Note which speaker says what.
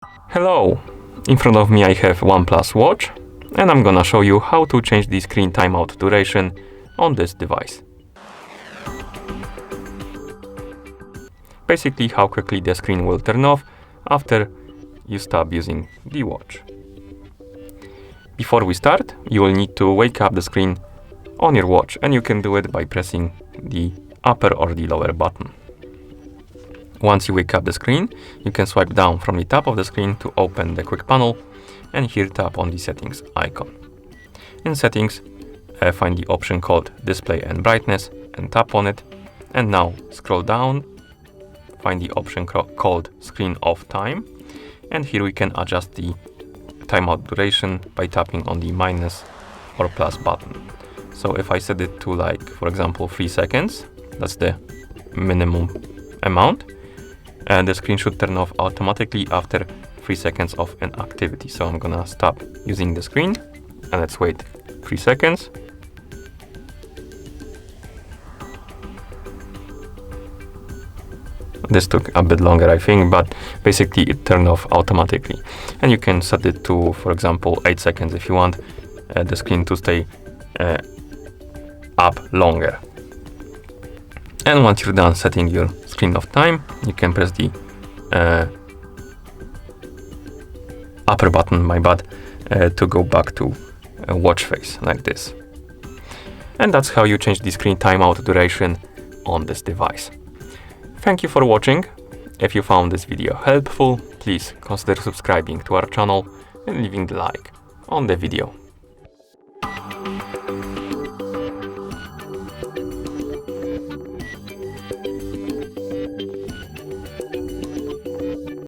Speaker 1: Hello! In front of me I have OnePlus watch and I'm gonna show you how to change the screen timeout duration on this device. Basically how quickly the screen will turn off after you stop using the watch. Before we start, you will need to wake up the screen on your watch, and you can do it by pressing the upper or the lower button. Once you wake up the screen, you can swipe down from the top of the screen to open the quick panel, and here tap on the settings icon. In settings, find the option called display and brightness and tap on it, and now scroll down, find the option called screen off time, and here we can adjust the timeout duration by tapping on the minus or plus button. So if I set it to, like, for example, 3 seconds, that's the minimum amount, and the screen should turn off automatically after 3 seconds of an activity. So I'm gonna stop using the screen and let's wait 3 seconds. This took a bit longer, I think, but basically it turned off automatically. And you can set it to, for example, 8 seconds if you want the screen to stay up longer. And once you're done setting your screen off time, you can press the upper button, my bad, to go back to watch face like this. And that's how you change the screen timeout duration on this device. Thank you for watching. If you found this video helpful, please consider subscribing to our channel and leaving the like on the video.